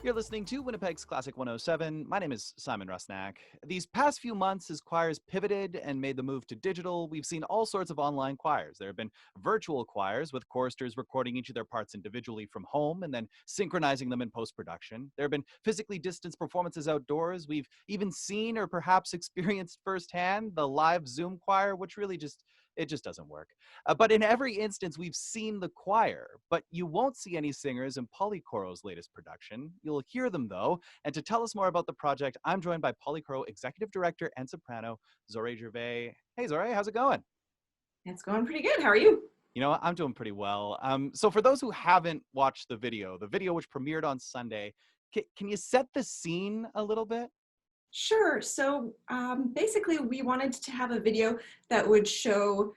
You're listening to Winnipeg's Classic 107. My name is Simon Rusnak. These past few months, as choirs pivoted and made the move to digital, we've seen all sorts of online choirs. There have been virtual choirs with choristers recording each of their parts individually from home and then synchronizing them in post-production. There have been physically distanced performances outdoors. We've even seen or perhaps experienced firsthand the live Zoom choir, which really just doesn't work. But in every instance, we've seen the choir, but you won't see any singers in Polycoro's latest production. You'll hear them, though. And to tell us more about the project, I'm joined by Polycoro Executive Director and Soprano, Zohreh Gervais. Hey, Zohreh, how's it going? It's going pretty good. How are you? You know what? I'm doing pretty well. So for those who haven't watched the video which premiered on Sunday, can you set the scene a little bit? Sure. So basically, we wanted to have a video that would show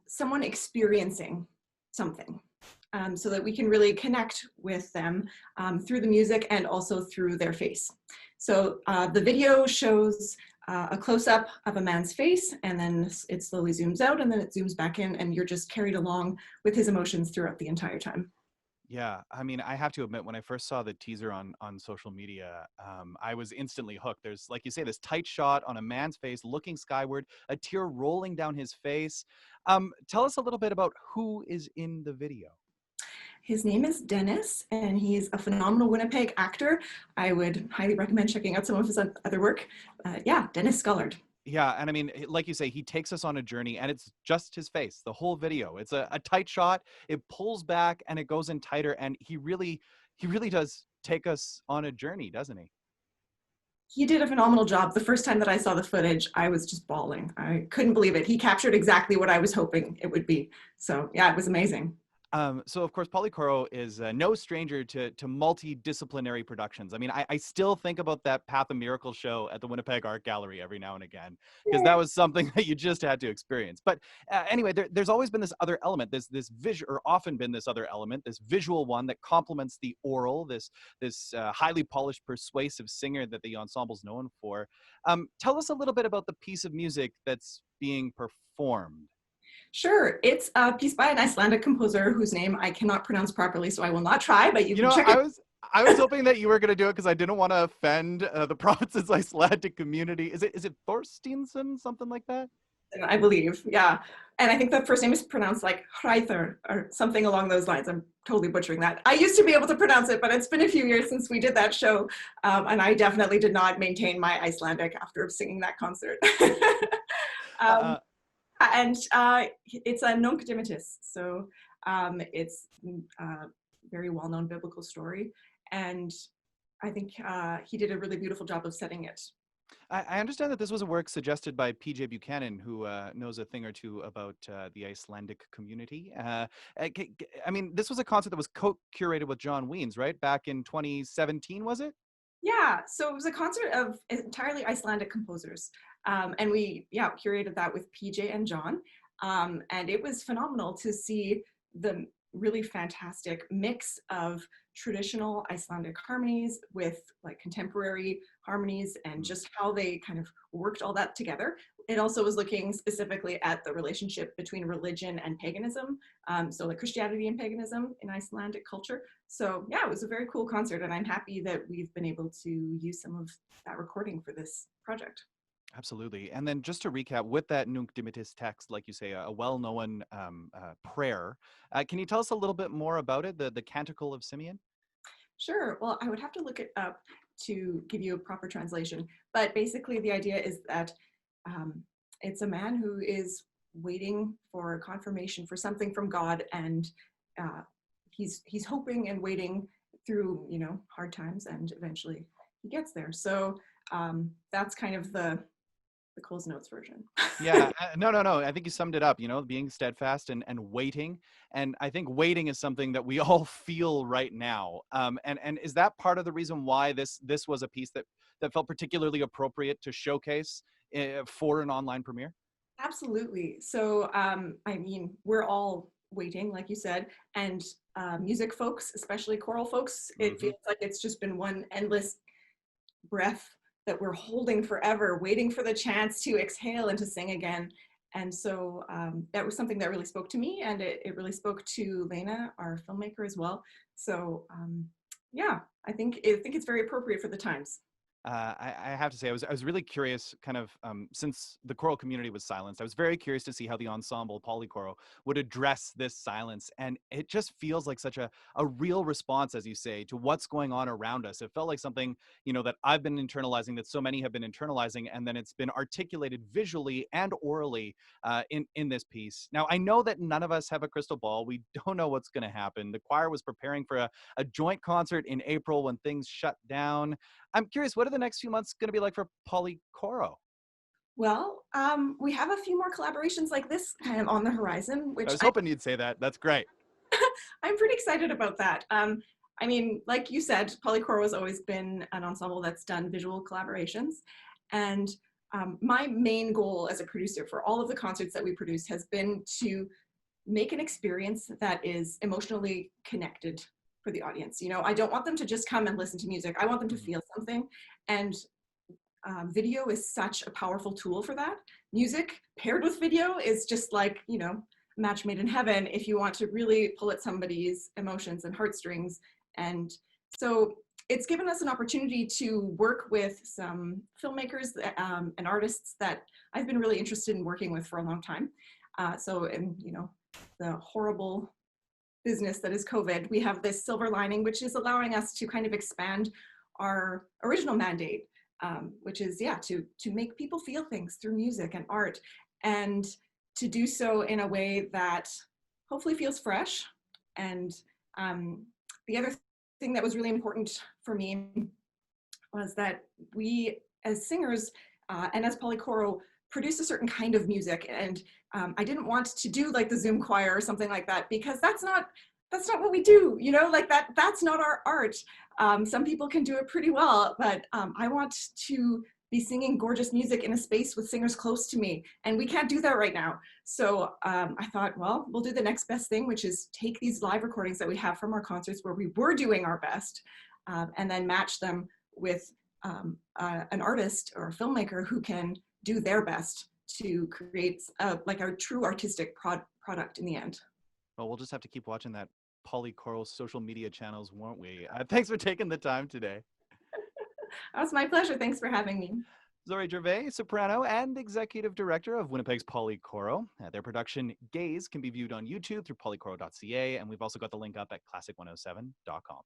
someone experiencing something so that we can really connect with them through the music and also through their face. So the video shows a close-up of a man's face, and then it slowly zooms out, and then it zooms back in, and you're just carried along with his emotions throughout the entire time. Yeah, I mean, I have to admit, when I first saw the teaser on social media, I was instantly hooked. There's, like you say, this tight shot on a man's face looking skyward, a tear rolling down his face. Tell us a little bit about who is in the video. His name is Dennis, and he's a phenomenal Winnipeg actor. I would highly recommend checking out some of his other work. Yeah, Dennis Scullard. Yeah, and I mean, like you say, he takes us on a journey, and it's just his face, the whole video. It's a tight shot. It pulls back, and it goes in tighter, and he really does take us on a journey, doesn't he? He did a phenomenal job. The first time that I saw the footage, I was just bawling. I couldn't believe it. He captured exactly what I was hoping it would be. So yeah, it was amazing. So of course, Polycoro is no stranger to multidisciplinary productions. I mean, I still think about that Path of Miracles show at the Winnipeg Art Gallery every now and again, because that was something that you just had to experience. But anyway, there's always been this other element, this visual, or often been this other element, this visual one that complements the oral, this highly polished, persuasive singer that the ensemble's known for. Tell us a little bit about the piece of music that's being performed. Sure, it's a piece by an Icelandic composer whose name I cannot pronounce properly, so I will not try, but you You can know, check I it. was I was hoping that you were going to do it because I didn't want to offend the province's Icelandic community. Is it Thorsteinsson, something like that? I believe, yeah. And I think the first name is pronounced like Hreithur or something along those lines. I'm totally butchering that. I used to be able to pronounce it, but it's been a few years since we did that show. And I definitely did not maintain my Icelandic after singing that concert. um, Uh, and it's a Nunc Dimittis. So it's a very well-known biblical story. And I think he did a really beautiful job of setting it. I understand that this was a work suggested by P.J. Buchanan, who knows a thing or two about the Icelandic community. I mean, this was a concert that was co-curated with John Weens, right? Back in 2017, was it? Yeah, so it was a concert of entirely Icelandic composers. And we, yeah, curated that with PJ and John. And it was phenomenal to see the really fantastic mix of traditional Icelandic harmonies with like contemporary harmonies and just how they kind of worked all that together. It also was looking specifically at the relationship between religion and paganism. So like Christianity and paganism in Icelandic culture. So yeah, it was a very cool concert, and I'm happy that we've been able to use some of that recording for this project. Absolutely. And then just to recap, with that Nunc Dimittis text, like you say, a well-known prayer, can you tell us a little bit more about it, the Canticle of Simeon? Sure. Well, I would have to look it up to give you a proper translation. But basically, the idea is that um, it's a man who is waiting for confirmation for something from God, and uh, he's hoping and waiting through hard times, and eventually he gets there. So that's kind of the Coles Notes version. Yeah, no, no, no. I think you summed it up, being steadfast and waiting. And I think waiting is something that we all feel right now. And is that part of the reason why this was a piece that felt particularly appropriate to showcase for an online premiere? Absolutely. So, I mean, we're all waiting, like you said, and music folks, especially choral folks, it Hmm. feels like it's just been one endless breath that we're holding forever, waiting for the chance to exhale and to sing again. And so that was something that really spoke to me, and it really spoke to Lena, our filmmaker, as well. So Yeah, I think it's very appropriate for the times. I have to say, I was really curious, kind of, since the choral community was silenced, I was very curious to see how the ensemble Polycoro would address this silence, and it just feels like such a real response, as you say, to what's going on around us. It felt like something, that I've been internalizing, that so many have been internalizing, and then it's been articulated visually and orally in this piece. Now, I know that none of us have a crystal ball. We don't know what's going to happen. The choir was preparing for a joint concert in April when things shut down. I'm curious, what are the next few months going to be like for Polycoro? Well, we have a few more collaborations like this kind of on the horizon, I which was hoping you'd say that. That's great. I'm pretty excited about that. I mean, like you said, Polycoro has always been an ensemble that's done visual collaborations. And my main goal as a producer for all of the concerts that we produce has been to make an experience that is emotionally connected for the audience. You know, I don't want them to just come and listen to music. I want them to Mhm. feel something. And video is such a powerful tool for that. Music paired with video is just like, a match made in heaven if you want to really pull at somebody's emotions and heartstrings. And so it's given us an opportunity to work with some filmmakers and artists that I've been really interested in working with for a long time. So, in the horrible business that is COVID, we have this silver lining, which is allowing us to kind of expand our original mandate, which is, yeah, to make people feel things through music and art, and to do so in a way that hopefully feels fresh. And the other thing that was really important for me was that we, as singers and as Polycoro, produce a certain kind of music, and I didn't want to do like the Zoom choir or something like that, because that's not what we do. Like that's not our art. Some people can do it pretty well, but I want to be singing gorgeous music in a space with singers close to me, and we can't do that right now. So I thought, well, we'll do the next best thing, which is take these live recordings that we have from our concerts where we were doing our best, and then match them with an artist or a filmmaker who can do their best to create like a true artistic product in the end. Well, we'll just have to keep watching that Polycoro social media channels, won't we? Thanks for taking the time today. That's my pleasure. Thanks for having me. Zohreh Gervais, soprano and executive director of Winnipeg's Polycoro. Their production, Gaze, can be viewed on YouTube through polycoro.ca, and we've also got the link up at classic107.com.